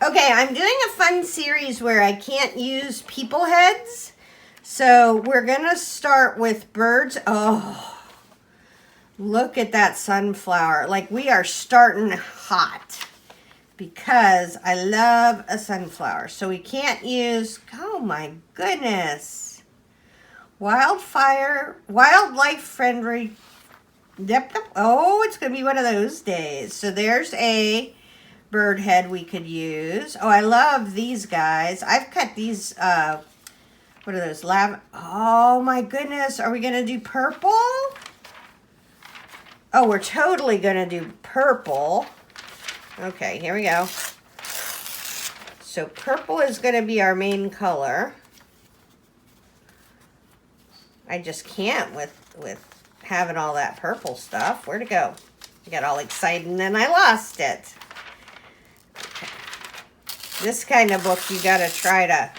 Okay, I'm doing a fun series where I can't use people heads. So we're going to start with birds. Oh, look at that sunflower. Like, we are starting hot because I love a sunflower. So we can't use, oh my goodness. Wildlife friendly. Yep. Oh, it's going to be one of those days. So there's a bird head we could use. Oh, I love these guys. I've cut these, what are those? Oh my goodness. Are we going to do purple? Oh, we're totally going to do purple. Okay, here we go. So purple is going to be our main color. I just can't with having all that purple stuff. Where'd it go? I got all excited and then I lost it. Okay. This kind of book, you got to try to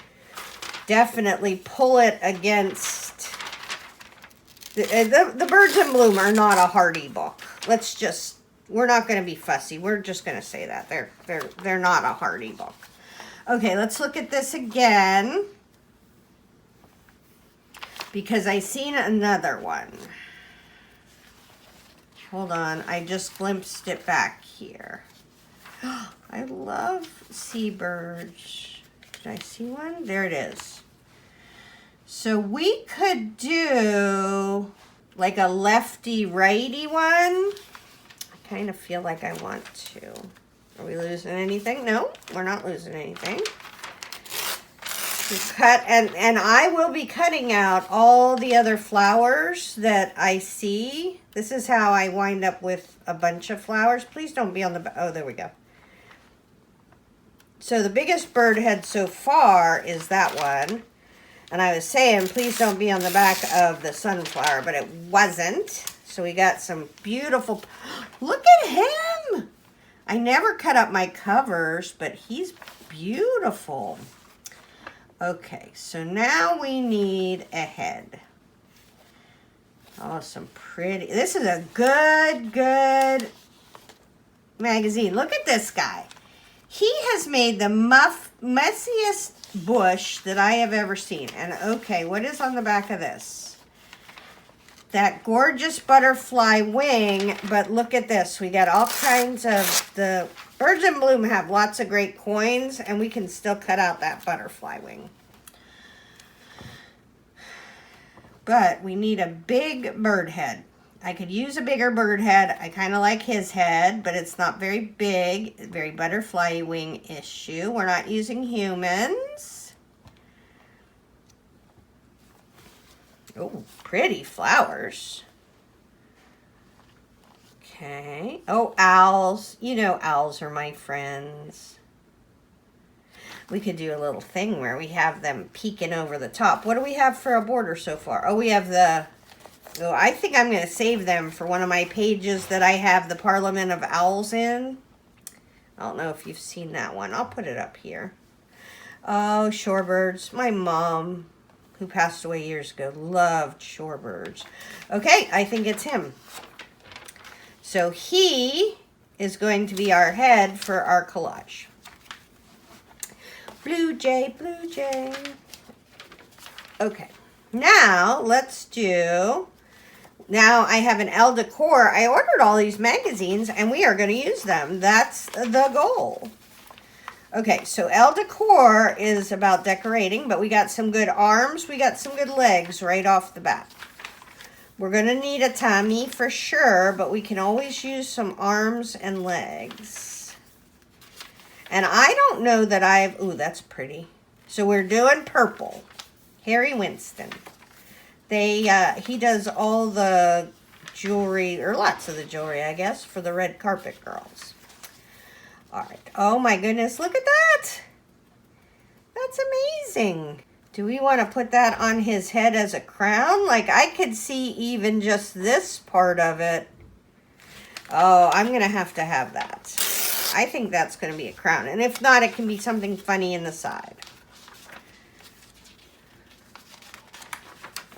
definitely pull it against. The Birds in Bloom are not a hardy book. We're not going to be fussy. We're just going to say that. They're not a hardy book. Okay, let's look at this again. Because I seen another one. Hold on, I just glimpsed it back here. I love seabirds. Did I see one? There it is. So we could do like a lefty-righty one. I kind of feel like I want to. Are we losing anything? No, we're not losing anything. We cut, and I will be cutting out all the other flowers that I see. This is how I wind up with a bunch of flowers. Please don't be on the, oh, there we go. So the biggest bird head so far is that one. And I was saying, please don't be on the back of the sunflower, but it wasn't. So we got some beautiful, look at him. I never cut up my covers, but he's beautiful. Okay, so now we need a head. Oh, some pretty, this is a good magazine. Look at this guy. He has made the messiest bush that I have ever seen. And okay, what is on the back of this? That gorgeous butterfly wing, but look at this. We got all kinds of, the Birds in Bloom have lots of great coins, and we can still cut out that butterfly wing. But we need a big bird head. I could use a bigger bird head. I kind of like his head, but it's not very big, very butterfly wing issue. We're not using humans. Oh, pretty flowers. Okay. Oh, owls. You know owls are my friends. We could do a little thing where we have them peeking over the top. What do we have for a border so far? Oh, we have the... Oh, I think I'm going to save them for one of my pages that I have the Parliament of Owls in. I don't know if you've seen that one. I'll put it up here. Oh, shorebirds. My mom, who passed away years ago, loved shorebirds. Okay, I think it's him. So he is going to be our head for our collage. Blue jay, blue jay. Okay, now let's do... Now I have an Decor. I ordered all these magazines and we are going to use them. That's the goal. Okay, so Decor is about decorating, but we got some good arms. We got some good legs right off the bat. We're going to need a tummy for sure, but we can always use some arms and legs. And I don't know that I've... Ooh, that's pretty. So we're doing purple. Harry Winston. He does all the jewelry, or lots of the jewelry, I guess, for the red carpet girls. All right. Oh, my goodness. Look at that. That's amazing. Do we want to put that on his head as a crown? Like, I could see even just this part of it. Oh, I'm going to have that. I think that's going to be a crown. And if not, it can be something funny in the side.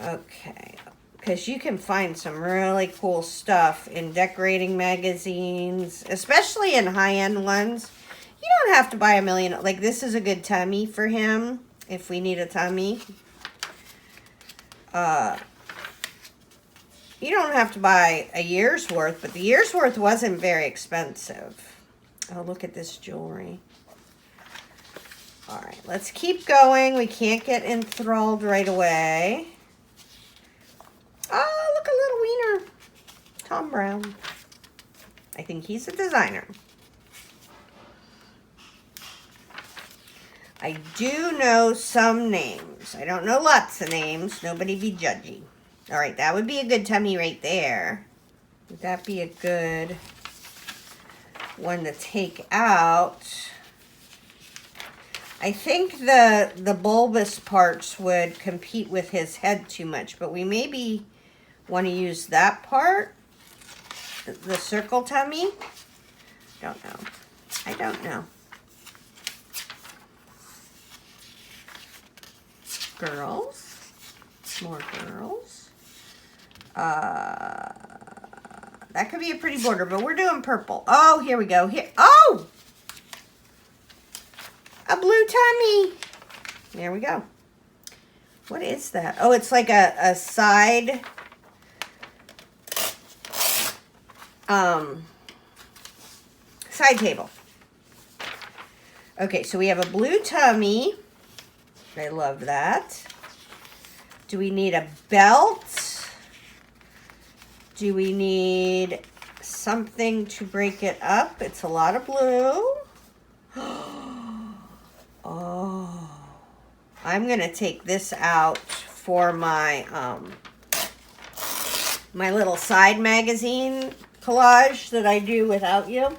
Okay, because you can find some really cool stuff in decorating magazines, especially in high-end ones. You don't have to buy a million. Like, this is a good tummy for him if we need a tummy. You don't have to buy a year's worth, but the year's worth wasn't very expensive. Oh, look at this jewelry. All right, let's keep going. We can't get enthralled right away. Oh, look, a little wiener. Tom Brown. I think he's a designer. I do know some names. I don't know lots of names. Nobody be judgy. All right, that would be a good tummy right there. Would that be a good one to take out? I think the bulbous parts would compete with his head too much, but we maybe want to use that part, the circle tummy. Don't know. I don't know. Girls. More girls. That could be a pretty border, but we're doing purple. Oh, here we go. Here. Oh! A blue tummy. There we go. What is that? Oh, it's like a side side table. Okay, so we have a blue tummy. I love that. Do we need a belt? Do we need something to break it up? It's a lot of blue. Oh, I'm gonna take this out for my my little side magazine collage that I do without you.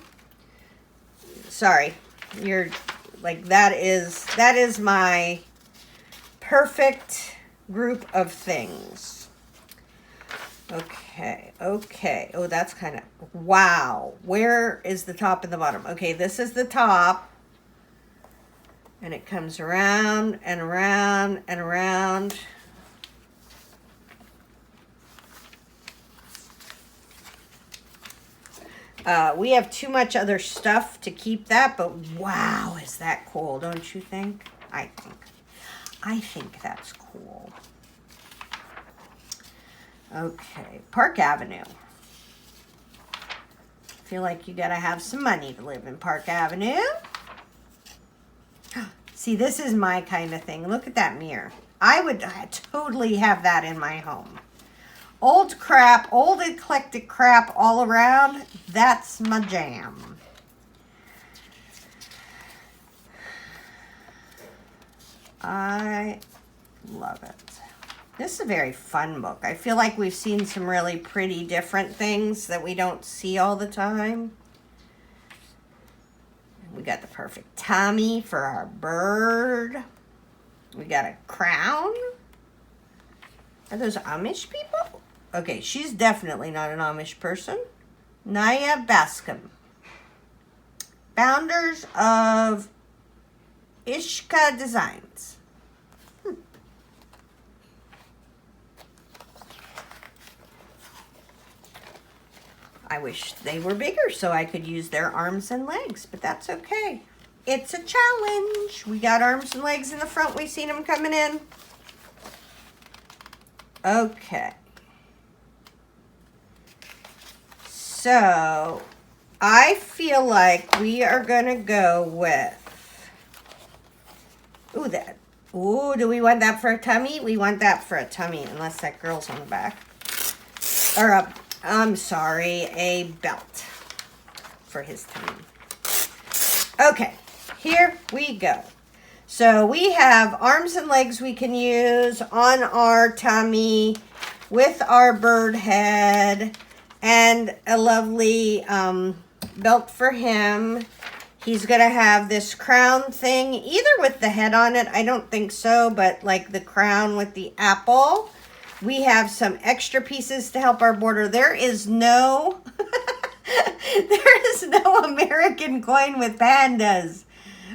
Sorry, you're like, that is my perfect group of things. Okay, okay. Oh, that's kind of, wow. Where is the top and the bottom? Okay, this is the top. And it comes around and around and around. We have too much other stuff to keep that, but wow, is that cool, don't you think? I think that's cool. Okay, Park Avenue. I feel like you gotta have some money to live in Park Avenue. See, this is my kind of thing. Look at that mirror. I would totally have that in my home. Old crap, old eclectic crap all around. That's my jam. I love it. This is a very fun book. I feel like we've seen some really pretty different things that we don't see all the time. We got the perfect tummy for our bird. We got a crown. Are those Amish people? Okay, she's definitely not an Amish person. Naya Bascom. Founders of Ishka Designs. I wish they were bigger so I could use their arms and legs, but that's okay. It's a challenge. We got arms and legs in the front. We've seen them coming in. Okay. So, I feel like we are going to go with, ooh, that. Ooh, do we want that for a tummy? We want that for a tummy, unless that girl's on the back. Or I'm sorry, a belt for his tummy. Okay, here we go. So we have arms and legs we can use on our tummy with our bird head and a lovely belt for him. He's going to have this crown thing, either with the head on it, I don't think so, but like the crown with the apple. We have some extra pieces to help our border. There is no, there is no American coin with pandas.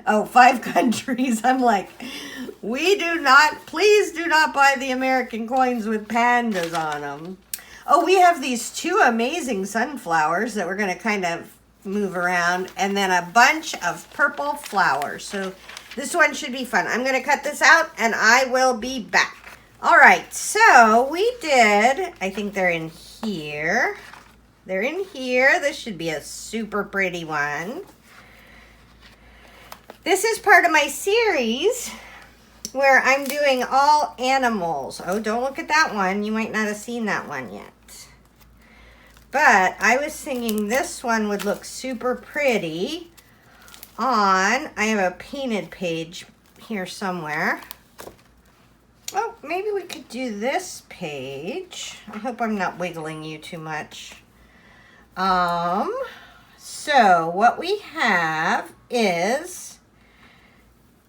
Oh, 5 countries. I'm like, we do not, please do not buy the American coins with pandas on them. Oh, we have these 2 amazing sunflowers that we're going to kind of move around, and then a bunch of purple flowers. So this one should be fun. I'm gonna cut this out and I will be back. All right, so we did, I think they're in here. They're in here. This should be a super pretty one. This is part of my series where I'm doing all animals. Oh, don't look at that one. You might not have seen that one yet. But I was thinking this one would look super pretty on, I have a painted page here somewhere. Oh, maybe we could do this page. I hope I'm not wiggling you too much. So what we have is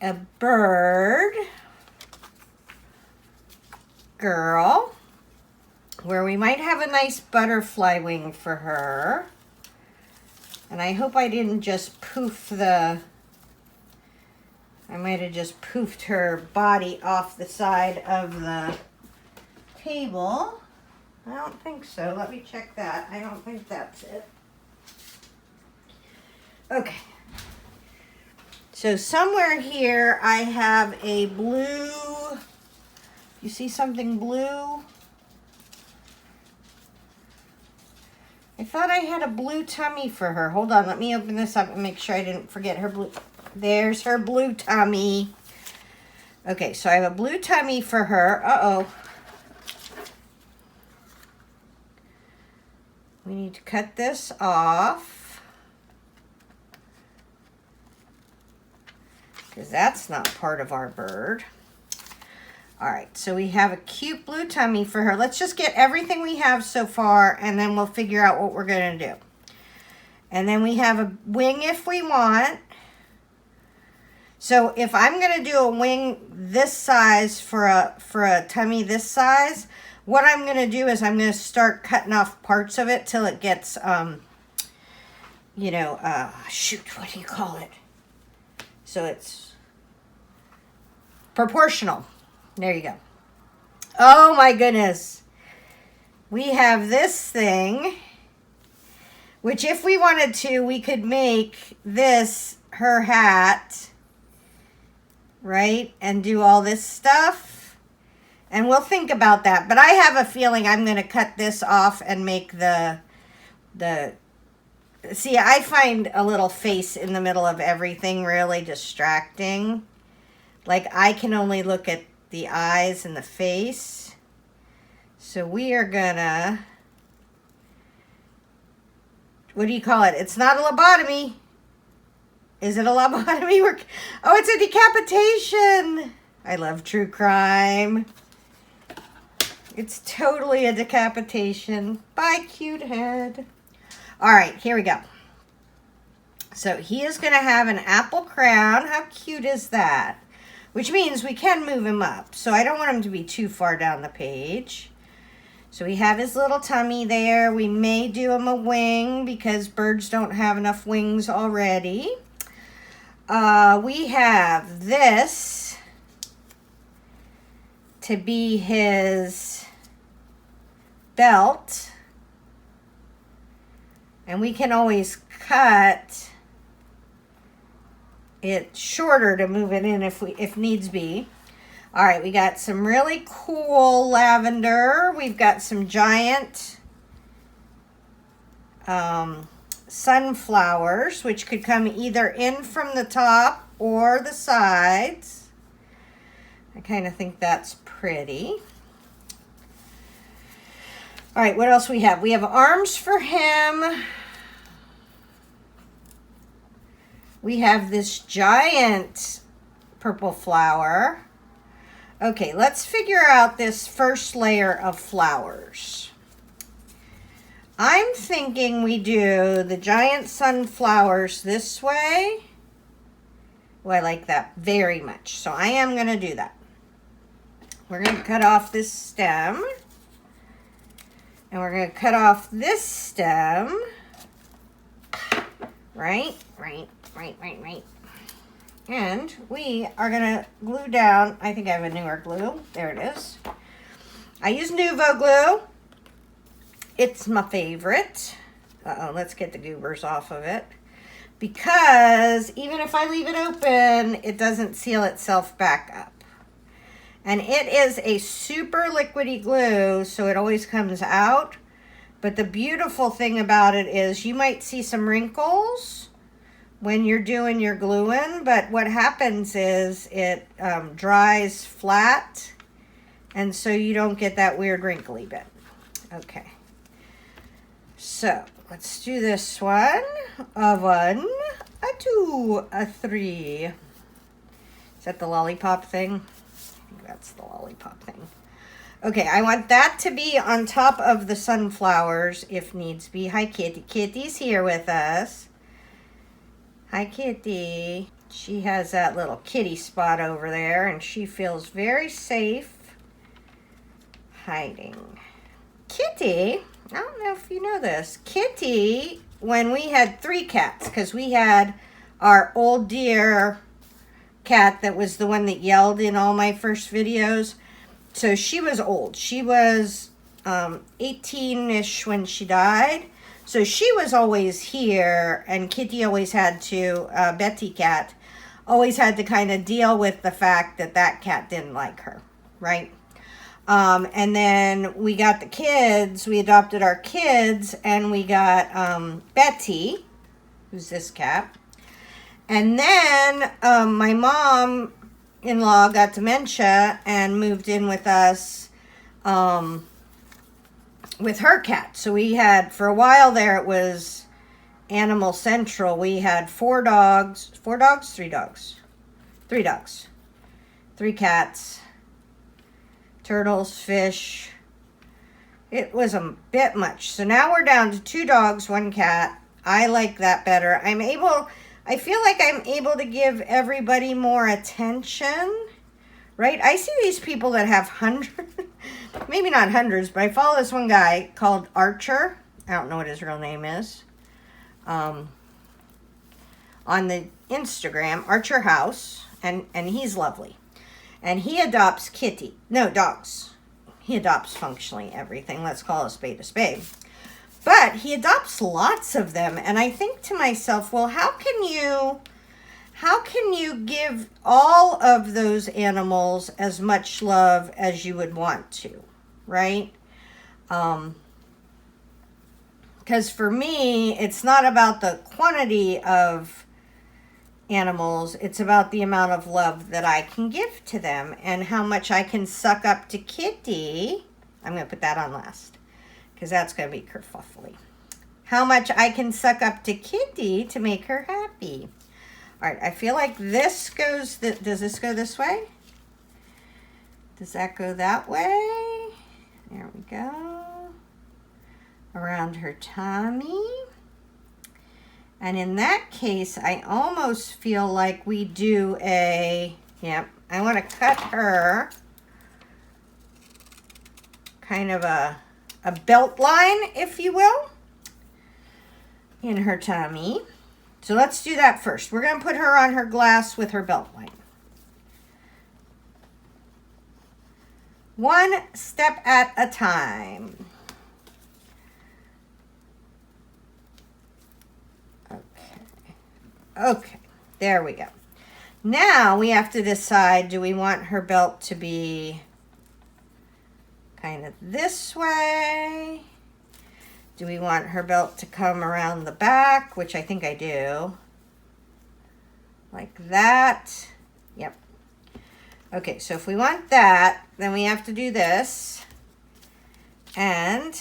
a bird girl where we might have a nice butterfly wing for her. And I hope I didn't just poof I might have just poofed her body off the side of the table. I don't think so. Let me check that. I don't think that's it. Okay. So somewhere here I have a blue, you see something blue? I thought I had a blue tummy for her. Hold on, let me open this up and make sure I didn't forget her blue. There's her blue tummy. Okay, so I have a blue tummy for her. Uh-oh. We need to cut this off, because that's not part of our bird. All right, so we have a cute blue tummy for her. Let's just get everything we have so far, and then we'll figure out what we're gonna do. And then we have a wing if we want. So if I'm gonna do a wing this size for a tummy this size, what I'm gonna do is I'm gonna start cutting off parts of it till it gets, shoot, what do you call it? So it's proportional. There you go. Oh my goodness. We have this thing, which if we wanted to, we could make this her hat, right? And do all this stuff. And we'll think about that. But I have a feeling I'm going to cut this off and make see, I find a little face in the middle of everything really distracting. Like, I can only look at the eyes and the face. So we are gonna, what do you call it? It's not a lobotomy. Is it a lobotomy? Oh, it's a decapitation. I love true crime. It's totally a decapitation. Bye, cute head. All right, here we go. So he is going to have an apple crown. How cute is that? Which means we can move him up. So I don't want him to be too far down the page. So we have his little tummy there. We may do him a wing because birds don't have enough wings already. We have this to be his belt. And we can always cut it shorter to move it in if needs be. All right, we got some really cool lavender. We've got some giant sunflowers, which could come either in from the top or the sides. I kind of think that's pretty. All right, what else we have? We have arms for him. We have this giant purple flower. Okay, let's figure out this first layer of flowers. I'm thinking we do the giant sunflowers this way. Oh, I like that very much. So I am going to do that. We're going to cut off this stem. And we're going to cut off this stem. Right. And we are going to glue down. I think I have a newer glue. There it is. I use Nuvo glue. It's my favorite. Uh-oh, let's get the goobers off of it. Because even if I leave it open, it doesn't seal itself back up. And it is a super liquidy glue, so it always comes out. But the beautiful thing about it is you might see some wrinkles when you're doing your gluing, but what happens is it dries flat, and so you don't get that weird wrinkly bit. Okay, so let's do this one. A 1, a 2, a 3. Is that the lollipop thing? I think that's the lollipop thing. Okay, I want that to be on top of the sunflowers if needs be. Hi, Kitty. Kitty's here with us. Hi, Kitty. She has that little kitty spot over there, and she feels very safe hiding. Kitty, I don't know if you know this. Kitty, when we had 3 cats, because we had our old dear cat that was the one that yelled in all my first videos. So she was old. She was 18-ish when she died. So she was always here, and Kitty always had to, Betty cat, always had to kind of deal with the fact that that cat didn't like her, right? And then we got the kids, we adopted our kids, and we got Betty, who's this cat. And then my mom-in-law got dementia and moved in with us with her cat. So we had, for a while there, it was Animal Central. We had 3 dogs, 3 cats, turtles, fish. It was a bit much. So now we're down to 2 dogs, 1 cat. I like that better. I feel like I'm able to give everybody more attention, right? I see these people that have hundreds, maybe not hundreds, but I follow this one guy called Archer. I don't know what his real name is. On the Instagram, Archer House, and he's lovely. And he adopts dogs. He adopts functionally everything. Let's call a spade a spade. But he adopts lots of them, and I think to myself, well, how can you give all of those animals as much love as you would want to, right? Because for me, it's not about the quantity of animals, it's about the amount of love that I can give to them and how much I can suck up to Kitty. I'm going to put that on last because that's going to be kerfuffly. How much I can suck up to Kitty to make her happy. All right, I feel like this goes, does this go this way? Does that go that way? There we go. Around her tummy. And in that case, I almost feel like we do I want to cut her kind of a belt line, if you will, in her tummy. So let's do that first. We're going to put her on her glass with her belt line. One step at a time. Okay, there we go. Now we have to decide, do we want her belt to be kind of this way? Do we want her belt to come around the back, which I think I do. Like that. Yep. Okay, so if we want that, then we have to do this. And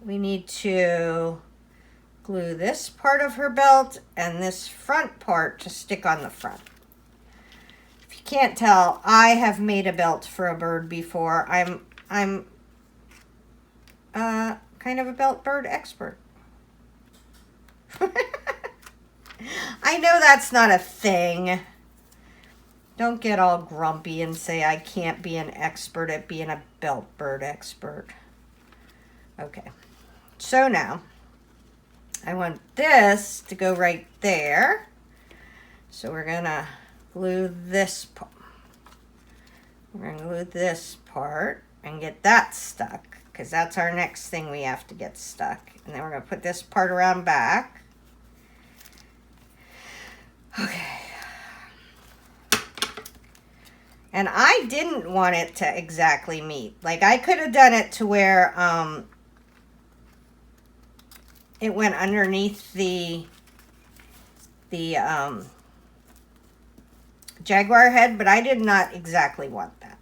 we need to glue this part of her belt and this front part to stick on the front. If you can't tell, I have made a belt for a bird before. I'm kind of a belt bird expert. I know that's not a thing. Don't get all grumpy and say I can't be an expert at being a belt bird expert. Okay, so now I want this to go right there. So we're gonna glue this part. We're gonna glue this part and get that stuck. because that's our next thing we have to get stuck. And then we're going to put this part around back. Okay. And I didn't want it to exactly meet. Like, I could have done it to where it went underneath the jaguar head, but I did not exactly want that.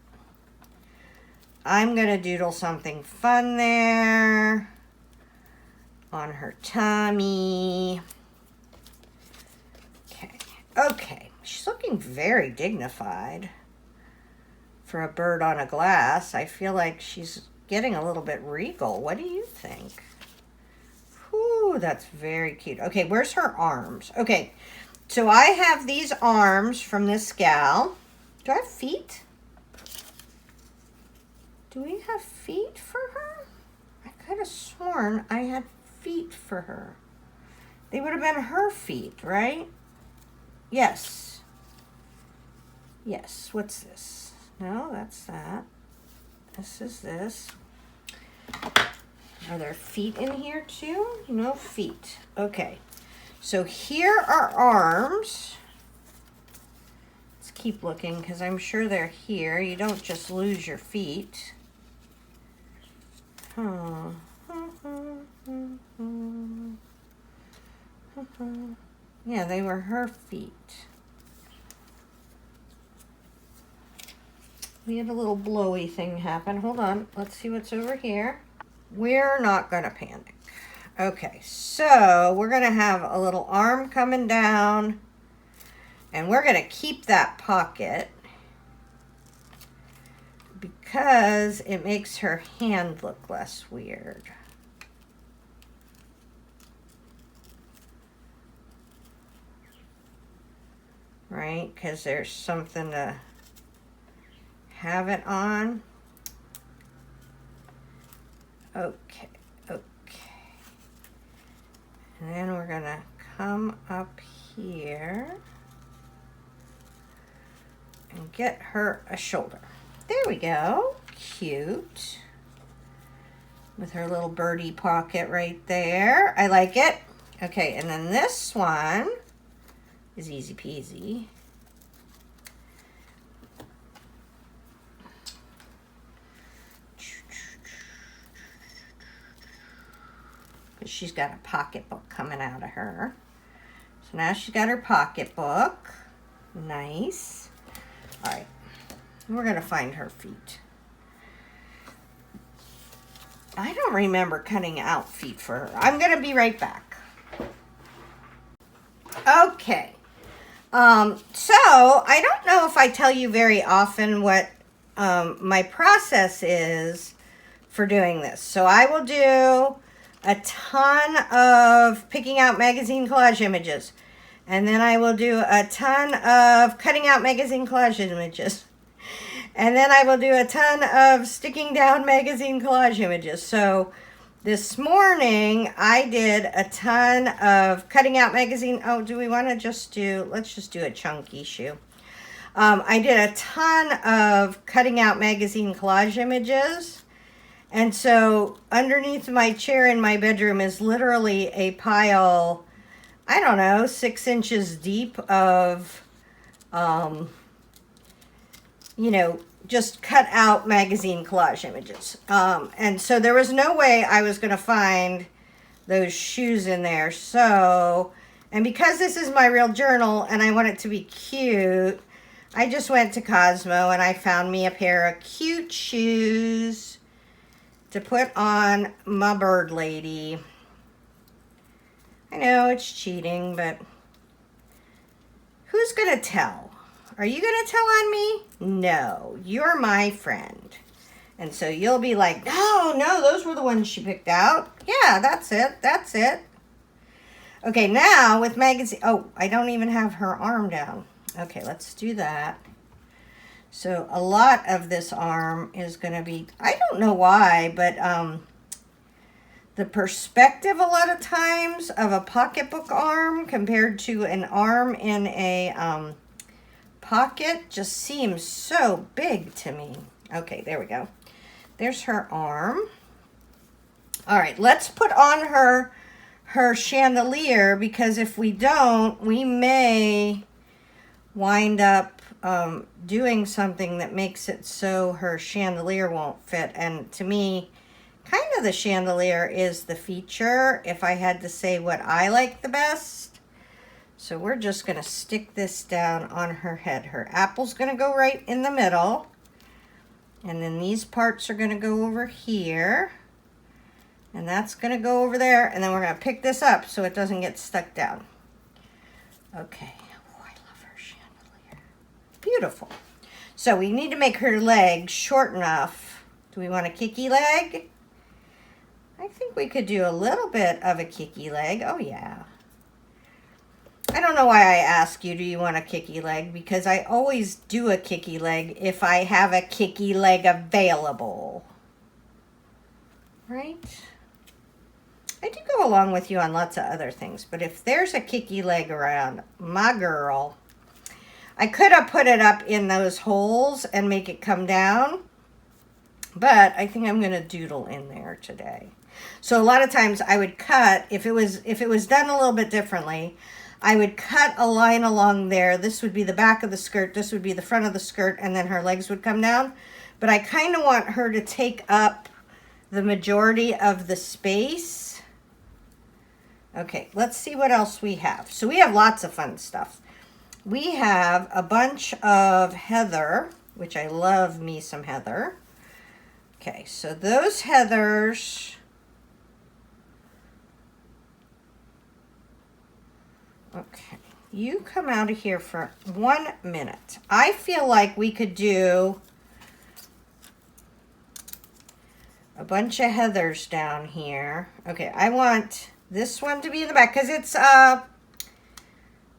I'm going to doodle something fun there on her tummy. Okay. Okay. She's looking very dignified. For a bird on a glass, I feel like she's getting a little bit regal. What do you think? Ooh, that's very cute. Okay, where's her arms? Okay, so I have these arms from this gal. Do I have feet? Do we have feet for her? I could have sworn I had feet for her. They would have been her feet, right? Yes. Yes, what's this? No, that's that. This is this. Are there feet in here too? No feet. Okay. So here are arms. Let's keep looking because I'm sure they're here. You don't just lose your feet. Huh. Yeah, they were her feet. We had a little blowy thing happen. Hold on. Let's see what's over here. We're not going to panic. Okay, so we're going to have a little arm coming down. And we're going to keep that pocket. Because it makes her hand look less weird. Right? Because there's something to have it on. Okay, okay. And then we're gonna come up here and get her a shoulder. There we go. Cute. With her little birdie pocket right there. I like it. Okay, and then this one is easy peasy. She's got a pocketbook coming out of her. So now she's got her pocketbook. Nice. All right. We're going to find her feet. I don't remember cutting out feet for her. I'm going to be right back. Okay. So I don't know if I tell you very often what my process is for doing this. So I will do a ton of picking out magazine collage images. And then I will do a ton of cutting out magazine collage images. And then I will do a ton of sticking down magazine collage images. So this morning I did a ton of cutting out magazine. Oh, do we want to just do, let's just do a chunky shoe. I did a ton of cutting out magazine collage images. And so underneath my chair in my bedroom is literally a pile, I don't know, 6 inches deep of, you know, just cut out magazine collage images. And so there was no way I was going to find those shoes in there. So, and because this is my real journal and I want it to be cute, I just went to Cosmo and I found me a pair of cute shoes to put on my bird lady. I know it's cheating, but who's gonna tell? Are you gonna tell on me? No, you're my friend. And so you'll be like, no, those were the ones she picked out. Yeah, that's it. Okay, now with magazine, oh, I don't even have her arm down. Okay, let's do that. So a lot of this arm is going to be, I don't know why, but the perspective a lot of times of a pocketbook arm compared to an arm in a pocket just seems so big to me. Okay, there we go. There's her arm. All right, let's put on her chandelier, because if we don't, we may wind up doing something that makes it so her chandelier won't fit. And to me, kind of the chandelier is the feature, if I had to say what I like the best. So we're just going to stick this down on her head. Her apple's going to go right in the middle. And then these parts are going to go over here. And that's going to go over there. And then we're going to pick this up so it doesn't get stuck down. Okay. Oh, I love her chandelier. Beautiful. So we need to make her leg short enough. Do we want a kicky leg? I think we could do a little bit of a kicky leg. Oh, yeah. I don't know why I ask you, do you want a kicky leg? Because I always do a kicky leg if I have a kicky leg available. Right? I do go along with you on lots of other things, but if there's a kicky leg around, my girl, I could have put it up in those holes and make it come down, but I think I'm going to doodle in there today. So a lot of times I would cut, if it was done a little bit differently, I would cut a line along there. This would be the back of the skirt. This would be the front of the skirt, and then her legs would come down. But I kind of want her to take up the majority of the space. Okay, let's see what else we have. So we have lots of fun stuff. We have a bunch of heather, which I love me some heather. Okay, so those heathers... Okay, you come out of here for 1 minute. I feel like we could do a bunch of heathers down here. Okay, I want this one to be in the back because it's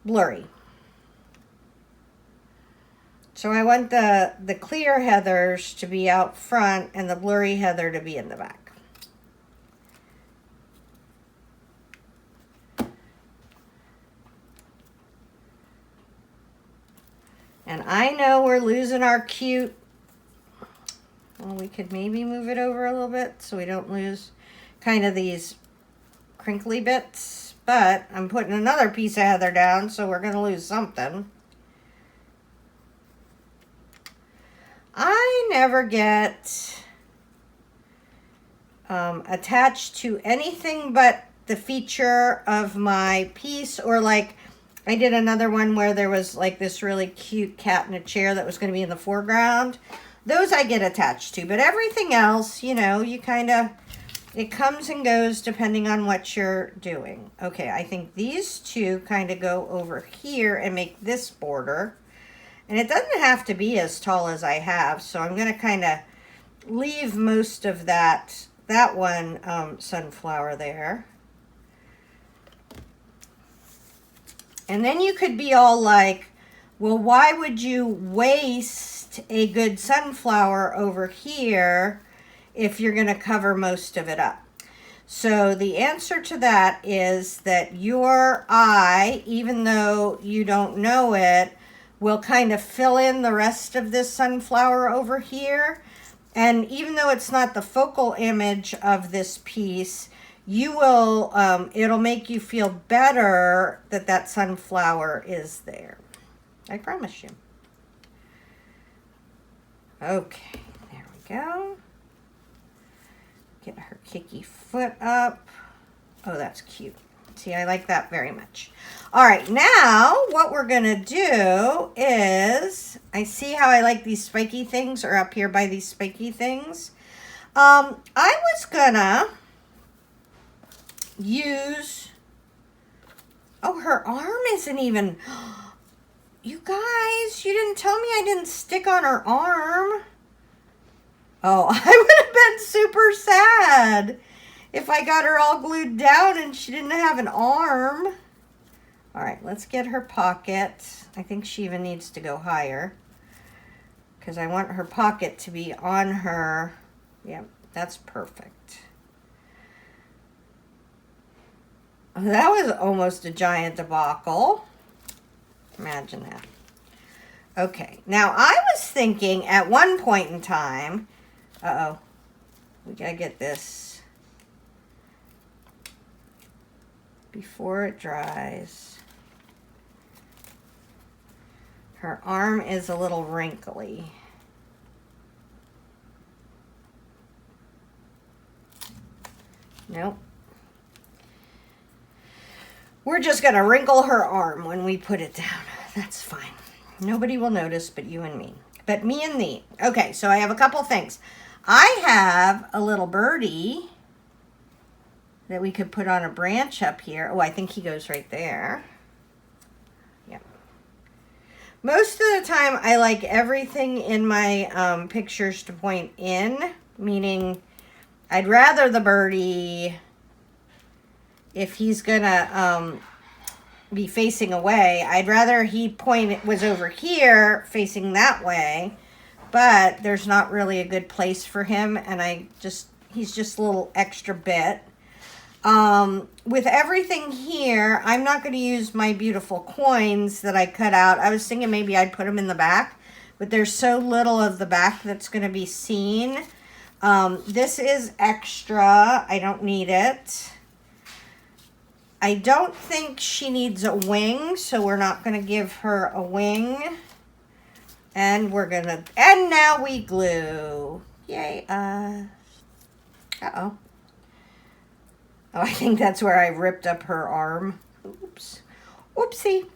blurry. So I want the clear heathers to be out front and the blurry heather to be in the back. And I know we're losing our cute. Well, we could maybe move it over a little bit so we don't lose kind of these crinkly bits. But I'm putting another piece of heather down, so we're going to lose something. I never get attached to anything but the feature of my piece, or like I did another one where there was like this really cute cat in a chair that was going to be in the foreground. Those I get attached to, but everything else, you know, you kind of, it comes and goes depending on what you're doing. Okay, I think these two kind of go over here and make this border. And it doesn't have to be as tall as I have, so I'm going to kind of leave most of that one sunflower there. And then you could be all like, well, why would you waste a good sunflower over here if you're going to cover most of it up? So the answer to that is that your eye, even though you don't know it, will kind of fill in the rest of this sunflower over here. And even though it's not the focal image of this piece, you will, it'll make you feel better that that sunflower is there. I promise you. Okay, there we go. Get her kicky foot up. Oh, that's cute. See, I like that very much. All right, now what we're gonna do is, I see how I like these spiky things, or up here by these spiky things. I was gonna use, oh, her arm isn't even, you guys, you didn't tell me I didn't stick on her arm. Oh, I would have been super sad if I got her all glued down and she didn't have an arm. All right, let's get her pocket. I think she even needs to go higher because I want her pocket to be on her. Yep, that's perfect. That was almost a giant debacle. Imagine that. Okay, now I was thinking at one point in time, we gotta get this before it dries. Her arm is a little wrinkly. Nope. We're just going to wrinkle her arm when we put it down. That's fine. Nobody will notice but you and me. But me and thee. Okay, so I have a couple things. I have a little birdie that we could put on a branch up here. Oh, I think he goes right there. Yeah. Most of the time, I like everything in my pictures to point in, meaning I'd rather the birdie, if he's gonna be facing away, I'd rather he was over here facing that way, but there's not really a good place for him, and he's just a little extra bit. With everything here, I'm not going to use my beautiful coins that I cut out. I was thinking maybe I'd put them in the back, but there's so little of the back that's going to be seen. This is extra. I don't need it. I don't think she needs a wing, so we're not going to give her a wing. And now we glue. Yay, uh-oh. Oh, I think that's where I ripped up her arm. Oops. Oopsie.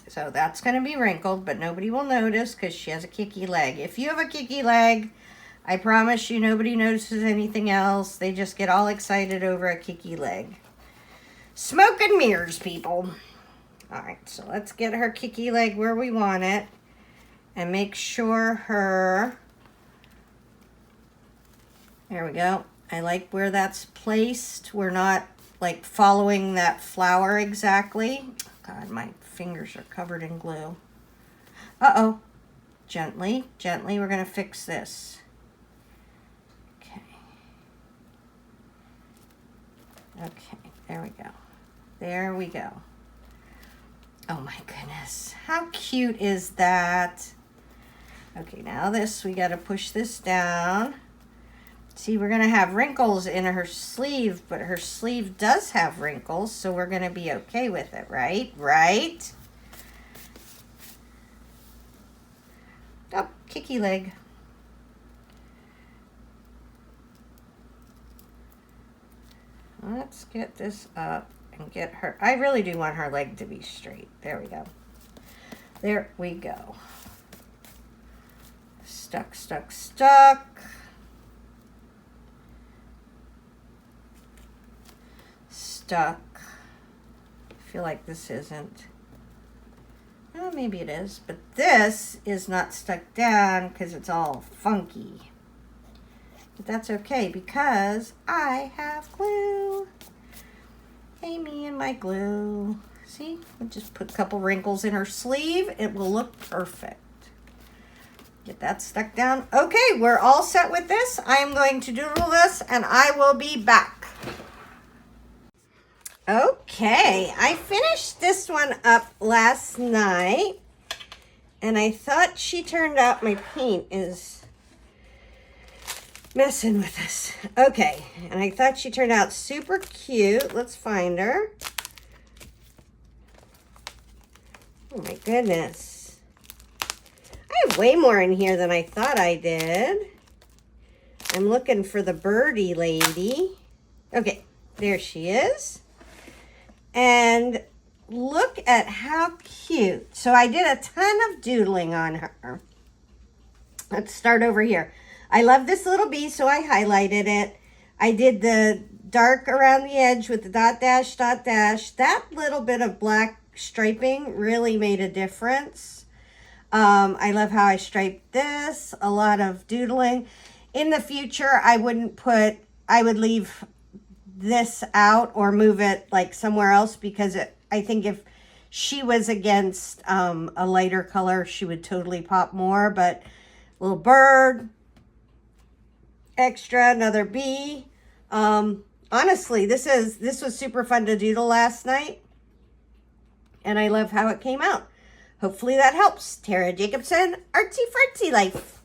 So that's going to be wrinkled, but nobody will notice because she has a kicky leg. If you have a kicky leg, I promise you nobody notices anything else. They just get all excited over a kicky leg. Smoke and mirrors, people. All right, so let's get her kicky leg where we want it and make sure there we go. I like where that's placed. We're not like following that flower exactly. God, my fingers are covered in glue. Uh-oh. Gently, gently, we're going to fix this. Okay. Okay, there we go. There we go. Oh my goodness. How cute is that? Okay, now we got to push this down. See, we're going to have wrinkles in her sleeve, but her sleeve does have wrinkles, so we're going to be okay with it, right? Right? Oh, kicky leg. Let's get this up and get her. I really do want her leg to be straight. There we go. There we go. Stuck, stuck, stuck. Stuck. I feel like this isn't. Well, maybe it is, but this is not stuck down because it's all funky. But that's okay because I have glue. Hey, me and my glue. See, we'll just put a couple wrinkles in her sleeve. It will look perfect. Get that stuck down. Okay, we're all set with this. I am going to doodle this and I will be back. Okay, I finished this one up last night, and I thought she turned out, my paint is messing with us. Okay, and I thought she turned out super cute. Let's find her. Oh my goodness. I have way more in here than I thought I did. I'm looking for the birdie lady. Okay, there she is. And look at how cute. So I did a ton of doodling on her. Let's start over here. I love this little bee, so I highlighted it. I did the dark around the edge with the dot dash, dot dash. That little bit of black striping really made a difference. I love how I striped this. A lot of doodling. In the future, I would leave this out or move it like somewhere else because I think if she was against a lighter color, she would totally pop more. But little bird, extra, another bee. Honestly, this was super fun to doodle last night, and I love how it came out. Hopefully that helps. Tara Jacobsen, Artsy Fartsy Life.